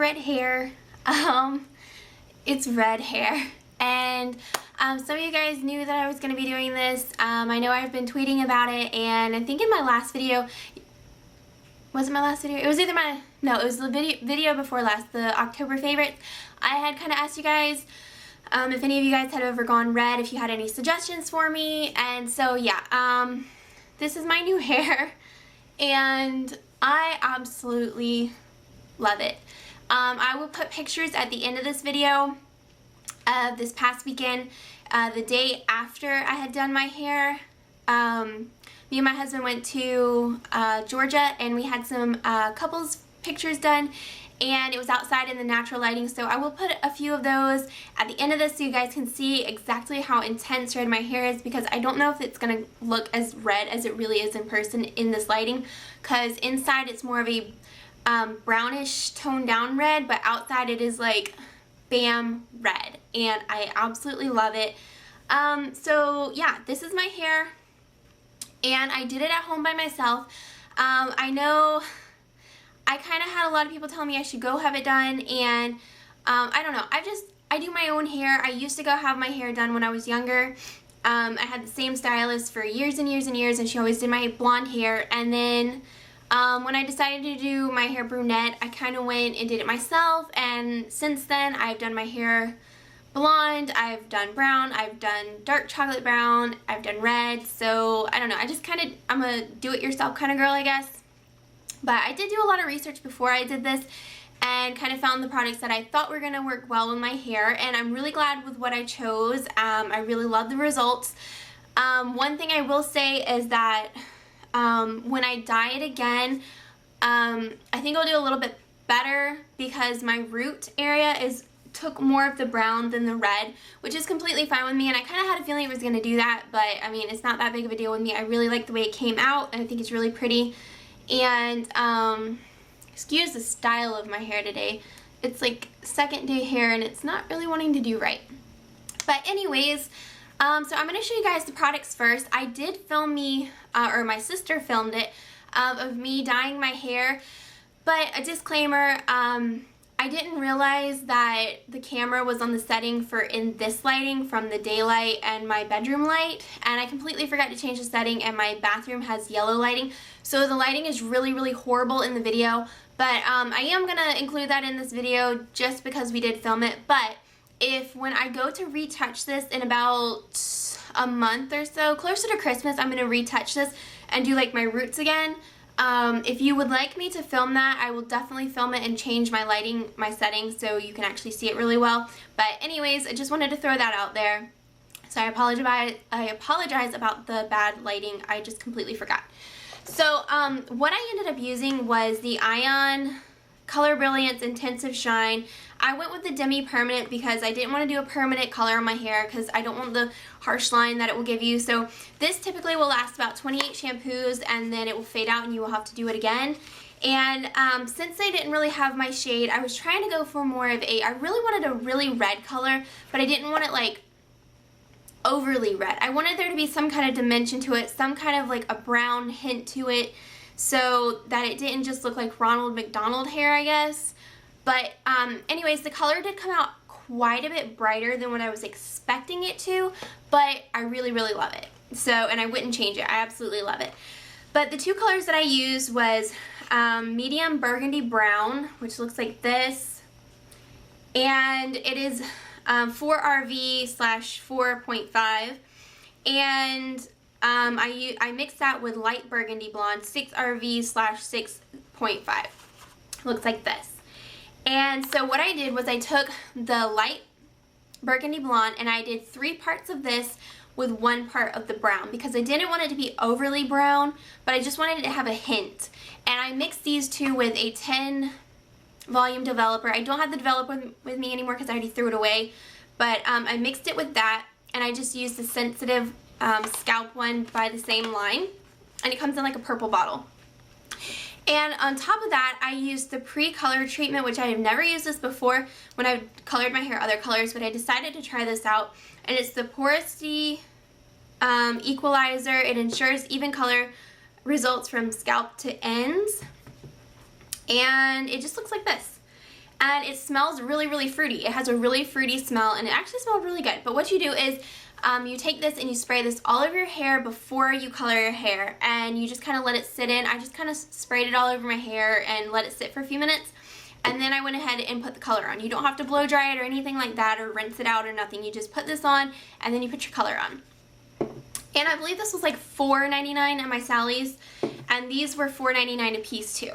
red hair. It's red hair. And some of you guys knew that I was going to be doing this. I know I've been tweeting about it, and I think in my last video, was it my last video? It was either my, no, it was the video before last, the October favorites. I had kind of asked you guys if any of you guys had ever gone red, if you had any suggestions for me. And so yeah, this is my new hair, and I absolutely love it. I will put pictures at the end of this video of this past weekend, the day after I had done my hair. Me and my husband went to Georgia, and we had some couples pictures done, and it was outside in the natural lighting, so I will put a few of those at the end of this so you guys can see exactly how intense red my hair is, because I don't know if it's going to look as red as it really is in person in this lighting, because inside it's more of a brownish toned down red, but outside it is like bam red, and I absolutely love it. So yeah, this is my hair, and I did it at home by myself. I know I kind of had a lot of people tell me I should go have it done, and I don't know, I do my own hair. I used to go have my hair done when I was younger. I had the same stylist for years and years and years, and she always did my blonde hair, and then when I decided to do my hair brunette, I kind of went and did it myself, and since then I've done my hair blonde, I've done brown, I've done dark chocolate brown, I've done red. So I don't know, I'm a do-it-yourself kind of girl, I guess. But I did do a lot of research before I did this and kind of found the products that I thought were going to work well with my hair, and I'm really glad with what I chose. I really love the results. One thing I will say is that when I dye it again, I think I'll do a little bit better, because my root area took more of the brown than the red, which is completely fine with me, and I kind of had a feeling it was going to do that, but I mean, it's not that big of a deal with me. I really like the way it came out, and I think it's really pretty. And excuse the style of my hair today. It's like second day hair, and it's not really wanting to do right. But anyways, so I'm going to show you guys the products first. I did film me, or my sister filmed it, of me dyeing my hair, but a disclaimer, I didn't realize that the camera was on the setting for in this lighting from the daylight and my bedroom light, and I completely forgot to change the setting, and my bathroom has yellow lighting, so the lighting is really horrible in the video. But I am going to include that in this video just because we did film it. But if when I go to retouch this in about a month or so, closer to Christmas, I'm going to retouch this and do like my roots again. If you would like me to film that, I will definitely film it and change my lighting, my settings, so you can actually see it really well. But anyways, I just wanted to throw that out there. So I apologize about the bad lighting. I just completely forgot. So what I ended up using was the Ion Color Brilliance Intensive Shine. I went with the demi-permanent because I didn't want to do a permanent color on my hair because I don't want the harsh line that it will give you. So this typically will last about 28 shampoos, and then it will fade out and you will have to do it again. And since I didn't really have my shade, I was trying to go for more of I really wanted a really red color, but I didn't want it like overly red. I wanted there to be some kind of dimension to it, some kind of like a brown hint to it, so that it didn't just look like Ronald McDonald hair, I guess. But anyways, the color did come out quite a bit brighter than what I was expecting it to, but I really love it. So, and I wouldn't change it. I absolutely love it. But the two colors that I used was medium burgundy brown, which looks like this, and it is 4RV/4.5, and I mixed that with light burgundy blonde, 6RV/6.5. Looks like this. And so what I did was I took the light burgundy blonde and I did 3 parts of this with 1 part of the brown, because I didn't want it to be overly brown, but I just wanted it to have a hint. And I mixed these two with a 10 volume developer. I don't have the developer with me anymore because I already threw it away, but I mixed it with that, and I just used the sensitive scalp one by the same line, and it comes in like a purple bottle. And on top of that, I used the pre-color treatment, which I have never used this before when I've colored my hair other colors, but I decided to try this out. And it's the porosity equalizer. It ensures even color results from scalp to ends. And it just looks like this. and it smells really, really fruity. It has a really fruity smell, and it actually smells really good. But what you do is you take this and you spray this all over your hair before you color your hair, and you just kind of let it sit in. I just kind of sprayed it all over my hair and let it sit for a few minutes, and then I went ahead and put the color on. You don't have to blow dry it or anything like that, or rinse it out or nothing. You just put this on and then you put your color on. And I believe this was like $4.99 at my Sally's, and these were $4.99 a piece too.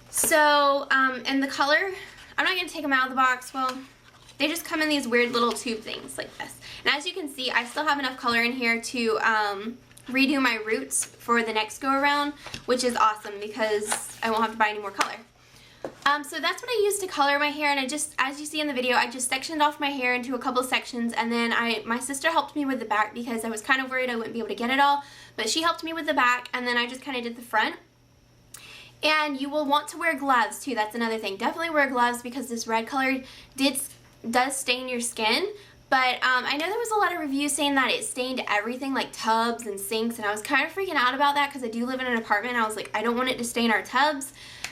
So, and the color, I'm not going to take them out of the box. Well, they just come in these weird little tube things like this. And as you can see, I still have enough color in here to redo my roots for the next go around, which is awesome because I won't have to buy any more color. So that's what I used to color my hair, and I just, as you see in the video, I just sectioned off my hair into a couple sections, and then my sister helped me with the back because I was kind of worried I wouldn't be able to get it all, but she helped me with the back, and then I just kind of did the front. And you will want to wear gloves too. That's another thing. Definitely wear gloves because this red color does stain your skin. But I know there was a lot of reviews saying that it stained everything, like tubs and sinks, and I was kind of freaking out about that because I do live in an apartment. I was like, I don't want it to stain our tubs.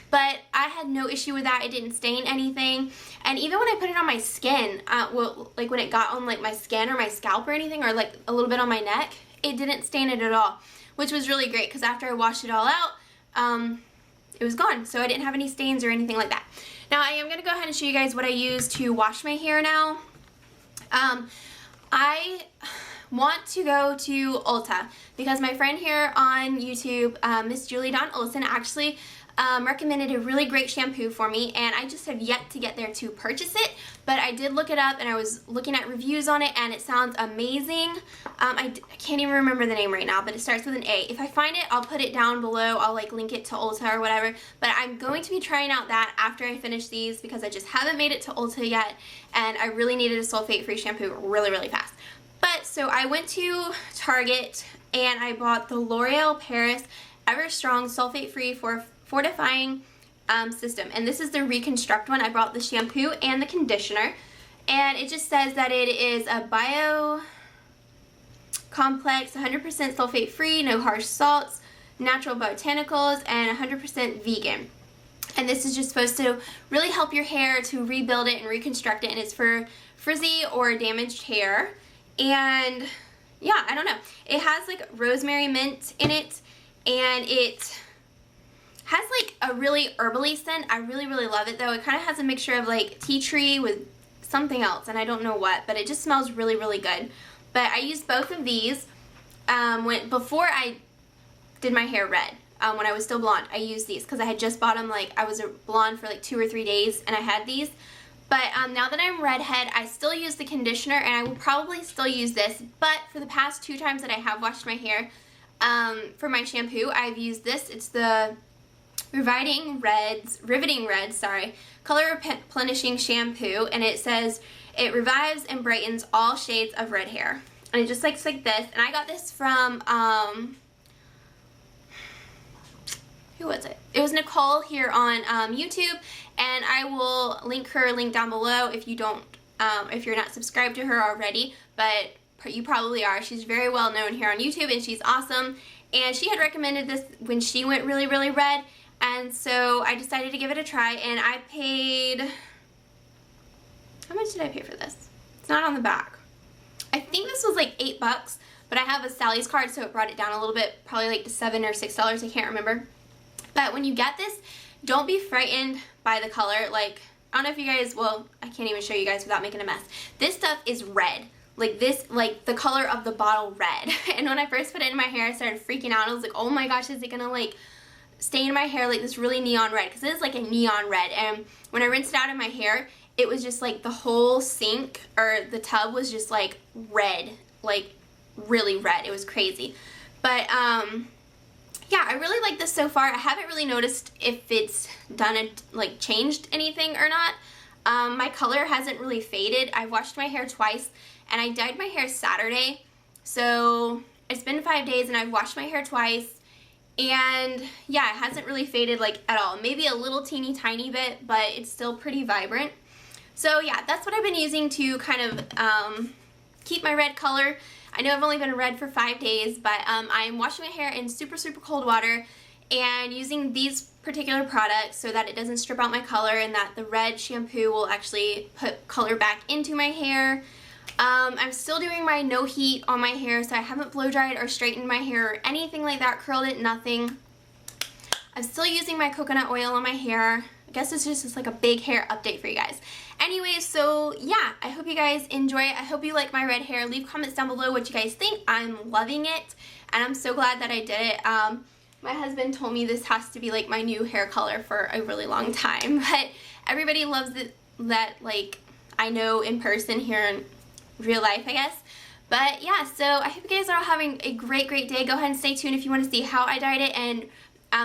But I had no issue with that. It didn't stain anything. And even when I put it on my skin, well, like when it got on like my skin or my scalp or anything, or like a little bit on my neck, it didn't stain it at all, which was really great because after I washed it all out, it was gone. So I didn't have any stains or anything like that. Now I am going to go ahead and show you guys what I use to wash my hair now. I want to go to Ulta because my friend here on YouTube, Miss Julie Dawn Olson, actually recommended a really great shampoo for me, and I just have yet to get there to purchase it, but I did look it up and I was looking at reviews on it and it sounds amazing. I can't even remember the name right now, but it starts with an A. If I find it, I'll put it down below. I'll like link it to Ulta or whatever, but I'm going to be trying out that after I finish these because I just haven't made it to Ulta yet, and I really needed a sulfate-free shampoo really, really fast. But so I went to Target and I bought the L'Oreal Paris Ever Strong Sulfate-Free for Fortifying System, and this is the Reconstruct one. I brought the shampoo and the conditioner, and it just says that it is a bio complex, 100% sulfate free, no harsh salts, natural botanicals, and 100% vegan. And this is just supposed to really help your hair to rebuild it and reconstruct it, and it's for frizzy or damaged hair. And yeah, I don't know, it has like rosemary mint in it, and it has like a really herbally scent. I really, really love it though. It kind of has a mixture of like tea tree with something else, and I don't know what, but it just smells really, really good. But I used both of these before I did my hair red. When I was still blonde, I used these because I had just bought them. Like I was a blonde for like 2 or 3 days and I had these. But now that I'm redhead, I still use the conditioner, and I will probably still use this. But for the past 2 times that I have washed my hair, for my shampoo, I've used this. It's the Riveting Reds, Color Replenishing Shampoo, and it says it revives and brightens all shades of red hair. And it just looks like this. And I got this from, who was it? It was Nicole here on YouTube, and I will link her link down below if you don't, if you're not subscribed to her already, but you probably are. She's very well known here on YouTube, and she's awesome. And she had recommended this when she went really, really red. And so I decided to give it a try, and I paid, how much did I pay for this? It's not on the back. I think this was like $8, but I have a Sally's card, so it brought it down a little bit, probably like to $7 or $6, I can't remember. But when you get this, don't be frightened by the color. Like, I don't know if you guys, well, I can't even show you guys without making a mess. This stuff is red. Like this, like the color of the bottle red. And when I first put it in my hair, I started freaking out. I was like, oh my gosh, is it gonna like stain my hair like this really neon red? Because it is like a neon red. And when I rinsed it out of my hair, it was just like the whole sink or the tub was just like red, like really red. It was crazy. But yeah, I really like this so far. I haven't really noticed if it's done it, like changed anything or not. My color hasn't really faded. I washed my hair twice, and I dyed my hair Saturday. So it's been 5 days and I've washed my hair twice. And yeah, it hasn't really faded like at all. Maybe a little teeny tiny bit, but it's still pretty vibrant. So yeah, that's what I've been using to kind of keep my red color. I know I've only been red for 5 days, but I'm washing my hair in super, super cold water. and using these particular products so that it doesn't strip out my color and that the red shampoo will actually put color back into my hair. I'm still doing my no heat on my hair, so I haven't blow dried or straightened my hair or anything like that, curled it, nothing. I'm still using my coconut oil on my hair. I guess it's just like a big hair update for you guys. Anyway, so yeah, I hope you guys enjoy it. I hope you like my red hair. Leave comments down below what you guys think. I'm loving it, and I'm so glad that I did it. My husband told me this has to be like my new hair color for a really long time, but everybody loves it, that like I know in person here in real life, I guess. But yeah, so I hope you guys are all having a great day. Go ahead and stay tuned if you want to see how I dyed it, and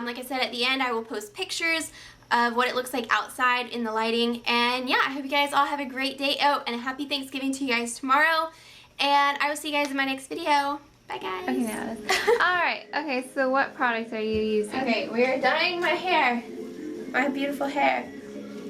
like I said, at the end I will post pictures of what it looks like outside in the lighting. And yeah, I hope you guys all have a great day. Oh, and a happy Thanksgiving to you guys tomorrow, and I will see you guys in my next video. Bye guys. Okay, now alright, okay, so what products are you using? Okay, we're dyeing my hair, my beautiful hair,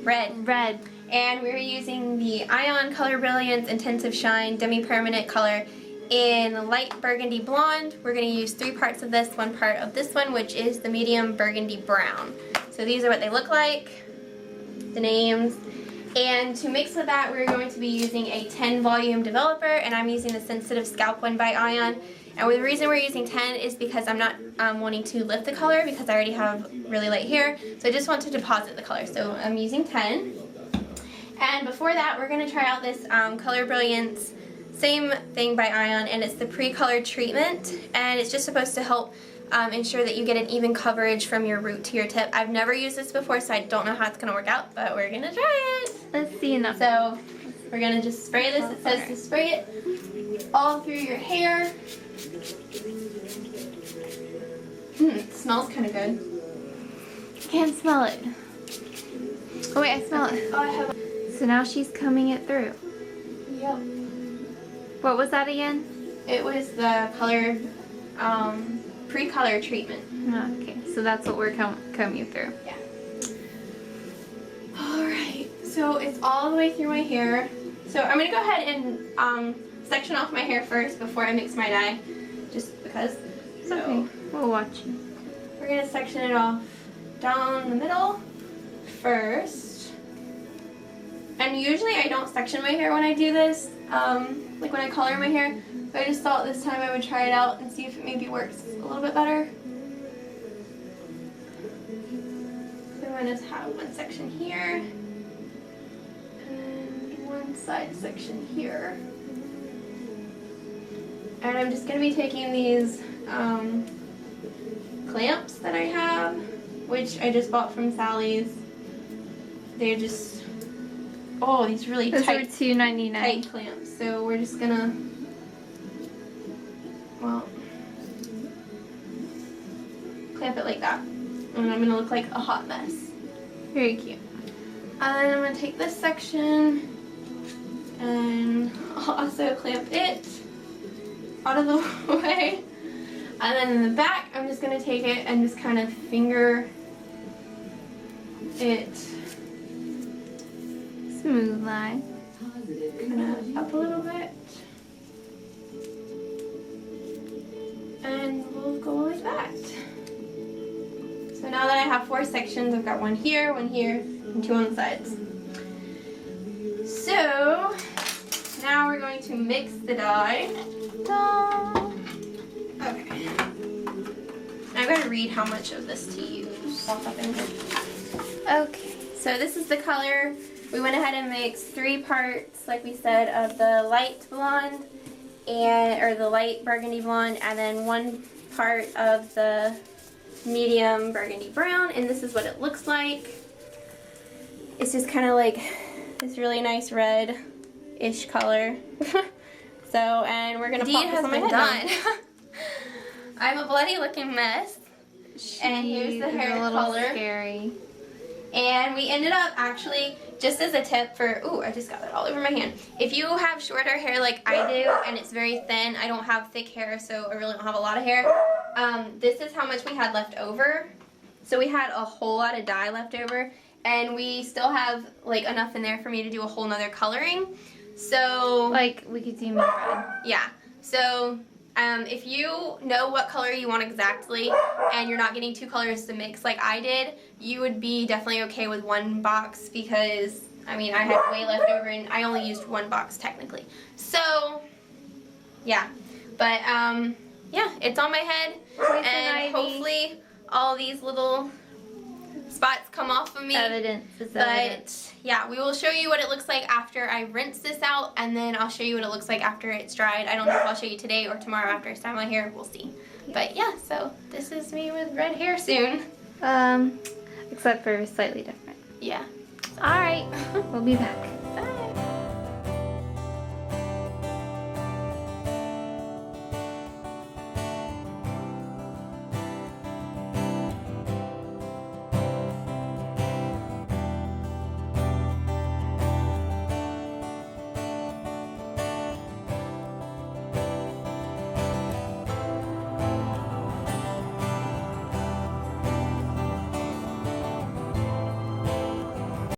red. And we're using the Ion Color Brilliance Intensive Shine Demi-Permanent Color in light burgundy blonde. We're going to use 3 parts of this, 1 part of this one, which is the medium burgundy brown. So these are what they look like, the names. And to mix with that, we're going to be using a 10 volume developer, and I'm using the Sensitive Scalp one by Ion. And the reason we're using 10 is because I'm not wanting to lift the color because I already have really light hair. So I just want to deposit the color. So I'm using 10. And before that, we're going to try out this Color Brilliance, same thing by Ion, and it's the pre-colored treatment. And it's just supposed to help ensure that you get an even coverage from your root to your tip. I've never used this before, so I don't know how it's going to work out, but we're going to try it. Let's see enough. So we're going to just spray this. It says to spray it all through your hair. It smells kind of good. Can't smell it. Oh wait, I smell it. Oh, I have. So now she's combing it through. Yep. What was that again? It was the color, pre-color treatment. Okay, so that's what we're combing through. Yeah. Alright, so it's all the way through my hair. So I'm going to go ahead and section off my hair first before I mix my dye, just because. So okay, we'll watch. We're going to section it off down the middle first. And usually I don't section my hair when I do this, like when I color my hair. But I just thought this time I would try it out and see if it maybe works a little bit better. So I'm going to have one section here and one side section here. And I'm just going to be taking these clamps that I have, which I just bought from Sally's. They're just, oh, these really Those tight, are $2.99. tight clamps. So we're just gonna, well, clamp it like that. And I'm gonna look like a hot mess. Very cute. And I'm gonna take this section and also clamp it out of the way. And then in the back, I'm just gonna take it and just kind of finger it. Smooth line. Kind of up a little bit. And we'll go like that. So now that I have 4 sections, I've got one here, and 2 on the sides. So now we're going to mix the dye. Okay. I've got to read how much of this to use. Okay, so this is the color. We went ahead and mixed 3 parts, like we said, of the light blonde or the light burgundy blonde, and then 1 part of the medium burgundy brown, and this is what it looks like. It's just kind of like this really nice red-ish color. So, and we're gonna pop this on my head now. I'm a bloody looking mess. And here's the hair color. Scary. And we ended up actually, just as a tip for, ooh, I just got that all over my hand. If you have shorter hair like I do, and it's very thin, I don't have thick hair, so I really don't have a lot of hair. This is how much we had left over. So we had a whole lot of dye left over, and we still have like enough in there for me to do a whole nother coloring. So, like we could do more red. Yeah. So If you know what color you want exactly and you're not getting 2 colors to mix like I did, you would be definitely okay with 1 box because, I mean, I had way left over and I only used 1 box technically. So, yeah. But, yeah, it's on my head and hopefully all these little spots come off of me. Evidence is evidence. But yeah, we will show you what it looks like after I rinse this out, and then I'll show you what it looks like after it's dried. I don't know if I'll show you today or tomorrow after I style my hair. We'll see. But yeah, so this is me with red hair soon. Except for slightly different. Yeah. Alright, we'll be back.